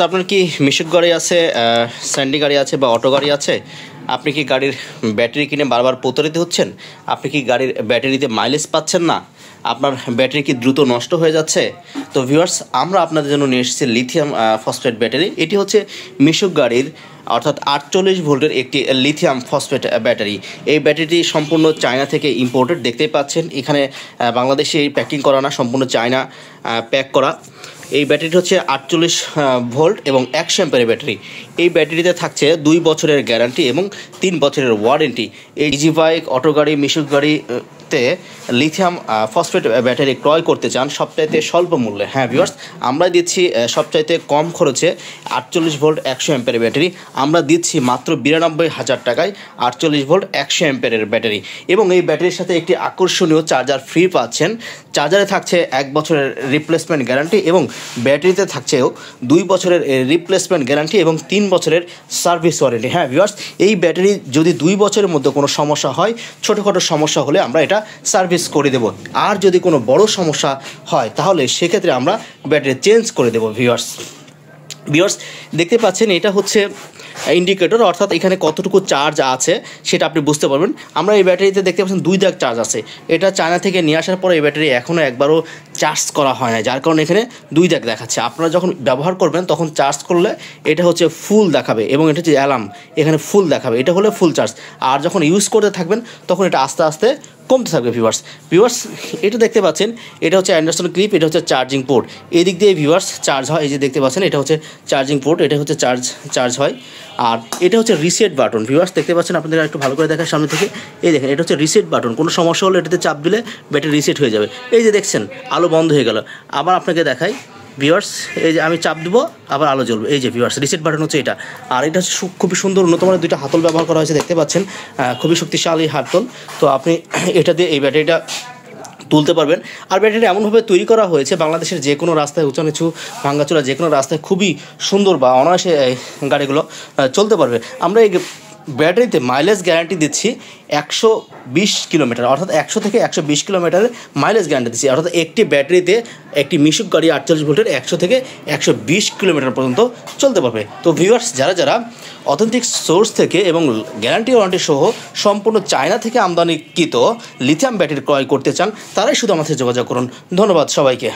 আপনার কি মিশুক গাড়ি আছে, স্যান্ডি গাড়ি আছে বা অটো গাড়ি আছে? আপনি কি গাড়ির ব্যাটারি কিনে বারবার প্রতারিত হচ্ছেন? আপনি কি গাড়ির ব্যাটারিতে মাইলেজ পাচ্ছেন না? আপনার ব্যাটারি কি দ্রুত নষ্ট হয়ে যাচ্ছে? তো ভিউয়ার্স, আমরা আপনাদের জন্য নিয়ে এসেছি লিথিয়াম ফসফেট ব্যাটারি। এটি হচ্ছে মিশুক গাড়ির অর্থাৎ 48 ভোল্টের একটি লিথিয়াম ফসফেট ব্যাটারি। এই ব্যাটারিটি সম্পূর্ণ চায়না থেকে ইম্পোর্টেড, দেখতেই পাচ্ছেন এখানে বাংলাদেশে প্যাকিং করা না, সম্পূর্ণ চায়না প্যাক করা। এই ব্যাটারিটি হচ্ছে 48 ভোল্ট এবং 100 অ্যাম্পিয়ারের ব্যাটারি। এই ব্যাটারিতে থাকছে 2 বছরের গ্যারান্টি এবং 3 বছরের ওয়ারেন্টি। এই ইজি বাইক, অটো গাড়ি, মিশুক গাড়িতে লিথিয়াম ফসফেট ব্যাটারি ক্রয় করতে চান সবচাইতে স্বল্প মূল্যে? হ্যাঁ ভিউয়ার্স, আমরা দিচ্ছি সবচাইতে কম খরচে 48 ভোল্ট 100 অ্যাম্পিয়ারের ব্যাটারি। আমরা দিচ্ছি মাত্র 92,000 টাকায় 48 ভোল্ট 100 অ্যাম্পিয়ারের ব্যাটারি। এবং এই ব্যাটারির সাথে একটি আকর্ষণীয় চার্জার ফ্রি পাচ্ছেন। চার্জারে থাকছে 1 বছরের রিপ্লেসমেন্ট গ্যারান্টি এবং ব্যাটারিতে থাকছেও 2 বছরের রিপ্লেসমেন্ট গ্যারান্টি এবং 3 বছরের সার্ভিস ওয়ারেন্টি। হ্যাঁ ভিউয়ার্স, এই ব্যাটারি যদি 2 বছরের মধ্যে কোনো সমস্যা হয়, ছোটোখাটো সমস্যা হলে আমরা এটা সার্ভিস করে দেব। আর যদি কোনো বড় সমস্যা হয় তাহলে সেক্ষেত্রে আমরা ব্যাটারি চেঞ্জ করে দেব। ভিউয়ার্স দেখতে পাচ্ছেন, এটা হচ্ছে ইন্ডিকেটর, অর্থাৎ এখানে কতটুকু চার্জ আছে সেটা আপনি বুঝতে পারবেন। আমরা এই ব্যাটারিতে দেখতে পাচ্ছেন 2 দাগ চার্জ আছে। এটা চায়না থেকে নিয়ে আসার পরে এই ব্যাটারি এখনও একবারও চার্জ করা হয় না, যার কারণে এখানে 2 দাগ দেখাচ্ছে। আপনারা যখন ব্যবহার করবেন তখন চার্জ করলে এটা হচ্ছে ফুল দেখাবে এবং এটা হচ্ছে অ্যালার্ম, এখানে ফুল দেখাবে, এটা হলে ফুল চার্জ। আর যখন ইউজ করতে থাকবেন তখন এটা আস্তে আস্তে কমতে থাকবে। ভিউয়ার্স এটা দেখতে পাচ্ছেন, এটা হচ্ছে অ্যান্ডারসন ক্লিপ, এটা হচ্ছে চার্জিং পোর্ট। এই দিক দিয়ে ভিউয়ার্স চার্জ হয়, এই যে দেখতে পাচ্ছেন এটা হচ্ছে চার্জিং পোর্ট, এটা হচ্ছে চার্জ হয়। আর এটা হচ্ছে রিসেট বাটন। ভিউয়ার্স দেখতে পাচ্ছেন, আপনাদের একটু ভালো করে দেখার সামনে থেকে, এই দেখেন এটা হচ্ছে রিসেট বাটন। কোনো সমস্যা হলে এটাতে চাপ দিলে ব্যাটারি রিসেট হয়ে যাবে। এই যে দেখছেন আলো বন্ধ হয়ে গেল। আবার আপনাকে দেখাই ভিউয়ার্স, এই যে আমি চাপ দেবো আবার আলো জ্বলবে। এই যে ভিউয়ার্স রিসেট বাটন হচ্ছে এটা। আর এটা হচ্ছে খুবই সুন্দর উন্নত মানের 2টা হাতল ব্যবহার করা হয়েছে, দেখতে পাচ্ছেন খুবই শক্তিশালী হাতল। তো আপনি এটা দিয়ে এই ব্যাটারিটা তুলতে পারবেন। আর ব্যাটারি এমনভাবে তৈরি করা হয়েছে বাংলাদেশের যে কোনো রাস্তায়, উঁচু নিচু ভাঙ্গাচোরা যে কোনো রাস্তায় খুবই সুন্দর বা অনায়াসে গাড়িগুলো চলতে পারবে। আমরা এই ব্যাটারিতে মাইলেজ গ্যারান্টি দিচ্ছি 120 কিলোমিটার, অর্থাৎ 100 থেকে 120 কিলোমিটারের মাইলেজ গ্যারান্টি দিচ্ছি। অর্থাৎ একটি ব্যাটারিতে একটি মিশুক গাড়ি 48 ভোল্টের 100 থেকে 120 কিলোমিটার পর্যন্ত চলতে পারবে। তো ভিউয়ার্স, যারা অথেন্টিক সোর্স থেকে এবং গ্যারান্টি ওয়ারেন্টি সহ সম্পূর্ণ চায়না থেকে আমদানিকৃত লিথিয়াম ব্যাটারি ক্রয় করতে চান, তারাই শুধু আমার সাথে যোগাযোগ করুন। ধন্যবাদ সবাইকে।